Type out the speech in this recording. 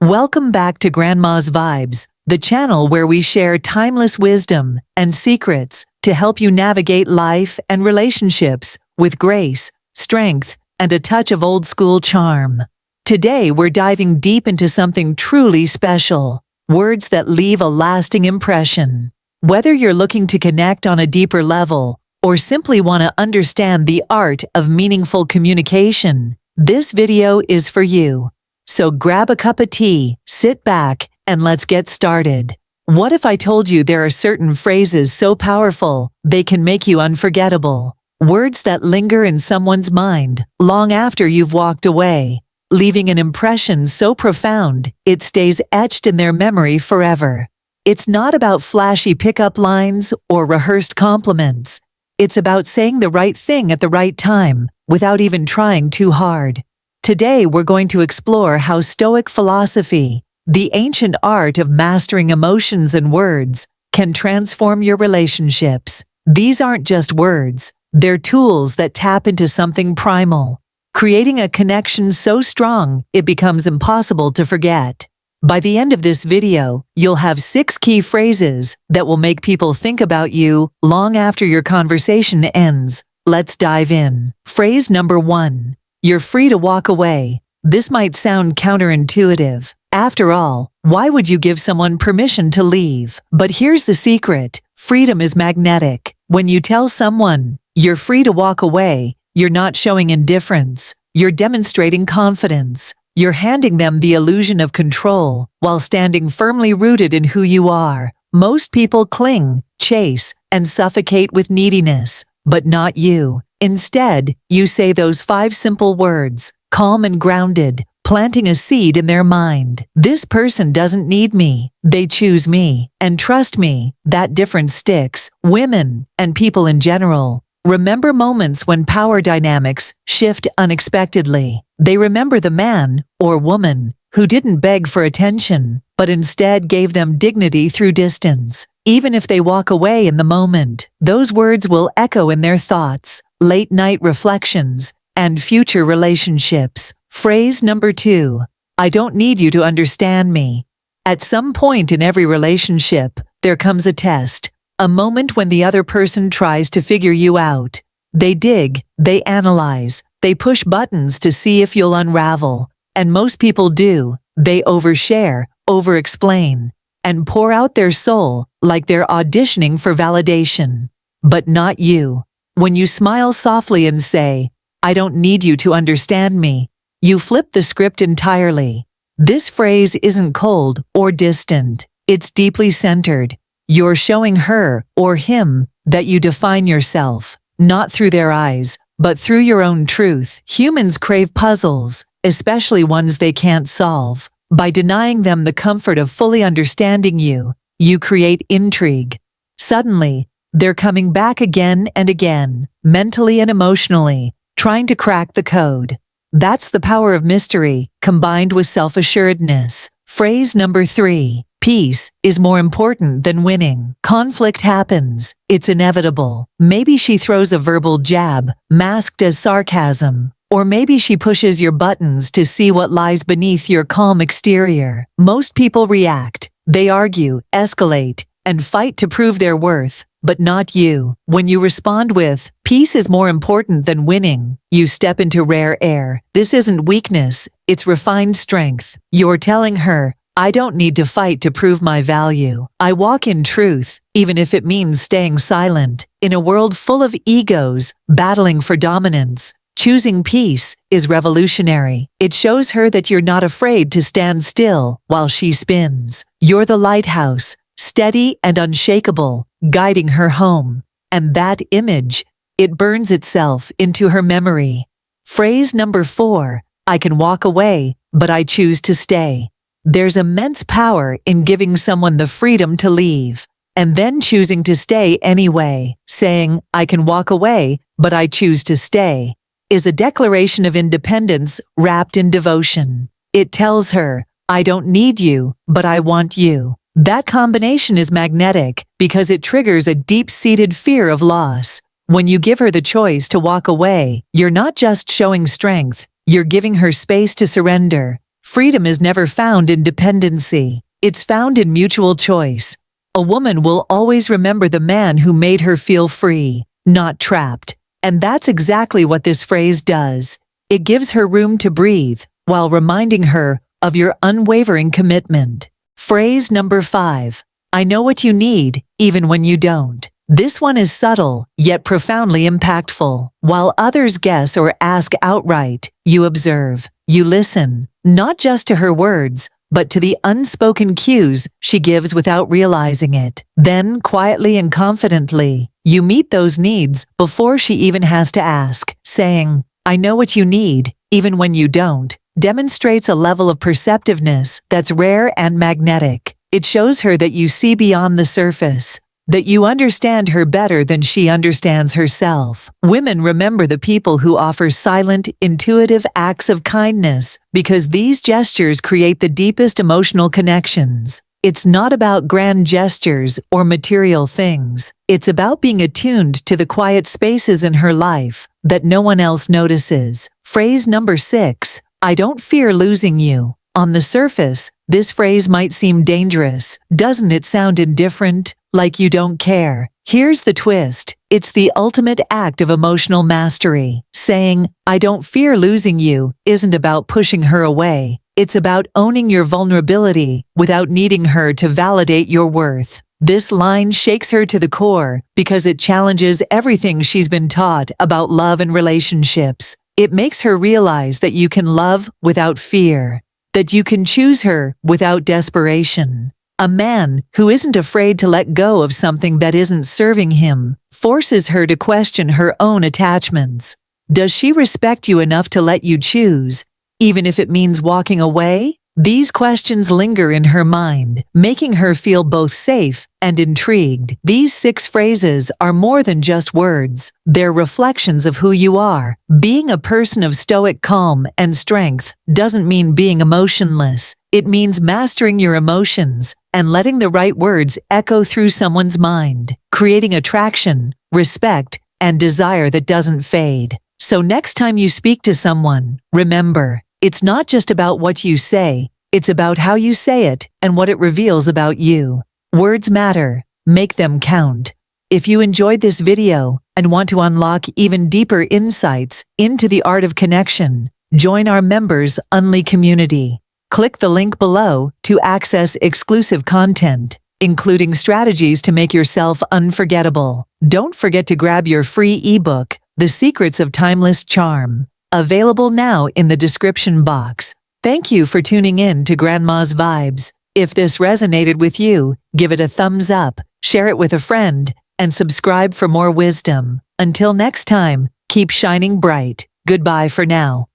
Welcome back to Grandma's Vibes, the channel where we share timeless wisdom and secrets to help you navigate life and relationships with grace, strength, and a touch of old-school charm. Today we're diving deep into something truly special, words that leave a lasting impression. Whether you're looking to connect on a deeper level or simply want to understand the art of meaningful communication, this video is for you. So grab a cup of tea, sit back, and let's get started. What if I told you there are certain phrases so powerful they can make you unforgettable? Words that linger in someone's mind long after you've walked away, leaving an impression so profound it stays etched in their memory forever. It's not about flashy pickup lines or rehearsed compliments. It's about saying the right thing at the right time without even trying too hard. Today we're going to explore how Stoic philosophy, the ancient art of mastering emotions and words, can transform your relationships. These aren't just words, they're tools that tap into something primal, creating a connection so strong it becomes impossible to forget. By the end of this video, you'll have 6 key phrases that will make people think about you long after your conversation ends. Let's dive in. Phrase number 1. You're free to walk away. This might sound counterintuitive. After all, why would you give someone permission to leave? But here's the secret. Freedom is magnetic. When you tell someone, you're free to walk away, you're not showing indifference. You're demonstrating confidence. You're handing them the illusion of control while standing firmly rooted in who you are. Most people cling, chase, and suffocate with neediness, but not you. Instead, you say those 5 simple words, calm and grounded, planting a seed in their mind. This person doesn't need me. They choose me. And trust me, that difference sticks. Women, and people in general, remember moments when power dynamics shift unexpectedly. They remember the man or woman who didn't beg for attention, but instead gave them dignity through distance. Even if they walk away in the moment, those words will echo in their thoughts, late-night reflections, and future relationships. Phrase number 2. I don't need you to understand me. At some point in every relationship, there comes a test, a moment when the other person tries to figure you out. They dig, they analyze, they push buttons to see if you'll unravel. And most people do. They overshare, over-explain, and pour out their soul like they're auditioning for validation. But not you. When you smile softly and say, I don't need you to understand me, you flip the script entirely. This phrase isn't cold or distant. It's deeply centered. You're showing her or him that you define yourself, not through their eyes, but through your own truth. Humans crave puzzles, especially ones they can't solve. By denying them the comfort of fully understanding you, you create intrigue. Suddenly, they're coming back again and again, mentally and emotionally, trying to crack the code. That's the power of mystery, combined with self-assuredness. Phrase number 3. Peace is more important than winning. Conflict happens. It's inevitable. Maybe she throws a verbal jab, masked as sarcasm. Or maybe she pushes your buttons to see what lies beneath your calm exterior. Most people react. They argue, escalate, and fight to prove their worth. But not you. When you respond with, peace is more important than winning, you step into rare air. This isn't weakness, it's refined strength. You're telling her, I don't need to fight to prove my value. I walk in truth, even if it means staying silent. In a world full of egos, battling for dominance, choosing peace is revolutionary. It shows her that you're not afraid to stand still while she spins. You're the lighthouse, steady and unshakable, guiding her home. And that image, it burns itself into her memory. Phrase number 4. I can walk away, but I choose to stay. There's immense power in giving someone the freedom to leave, and then choosing to stay anyway. Saying, I can walk away, but I choose to stay, is a declaration of independence wrapped in devotion. It tells her, I don't need you, but I want you. That combination is magnetic because it triggers a deep-seated fear of loss. When you give her the choice to walk away, you're not just showing strength, you're giving her space to surrender, Freedom is never found in dependency. It's found in mutual choice. A woman will always remember the man who made her feel free, not trapped. And that's exactly what this phrase does. It gives her room to breathe while reminding her of your unwavering commitment. Phrase number 5. I know what you need, even when you don't. This one is subtle, yet profoundly impactful. While others guess or ask outright, you observe. You listen, not just to her words, but to the unspoken cues she gives without realizing it. Then, quietly and confidently, you meet those needs before she even has to ask. Saying, I know what you need, even when you don't, demonstrates a level of perceptiveness that's rare and magnetic. It shows her that you see beyond the surface, that you understand her better than she understands herself. Women remember the people who offer silent, intuitive acts of kindness because these gestures create the deepest emotional connections. It's not about grand gestures or material things. It's about being attuned to the quiet spaces in her life that no one else notices. Phrase number 6. I don't fear losing you. On the surface, this phrase might seem dangerous. Doesn't it sound indifferent? Like you don't care? Here's the twist. It's the ultimate act of emotional mastery. Saying, I don't fear losing you, isn't about pushing her away. It's about owning your vulnerability without needing her to validate your worth. This line shakes her to the core because it challenges everything she's been taught about love and relationships. It makes her realize that you can love without fear, that you can choose her without desperation. A man who isn't afraid to let go of something that isn't serving him forces her to question her own attachments. Does she respect you enough to let you choose, even if it means walking away? These questions linger in her mind, making her feel both safe and intrigued. These 6 phrases are more than just words. They're reflections of who you are. Being a person of stoic calm and strength doesn't mean being emotionless. It means mastering your emotions and letting the right words echo through someone's mind, creating attraction, respect, and desire that doesn't fade. So next time you speak to someone, remember, it's not just about what you say, it's about how you say it and what it reveals about you. Words matter. Make them count. If you enjoyed this video and want to unlock even deeper insights into the art of connection, join our members only community. Click the link below to access exclusive content, including strategies to make yourself unforgettable. Don't forget to grab your free ebook, The Secrets of Timeless Charm, available now in the description box. Thank you for tuning in to Grandma's Vibes. If this resonated with you, give it a thumbs up, share it with a friend, and subscribe for more wisdom. Until next time, keep shining bright. Goodbye for now.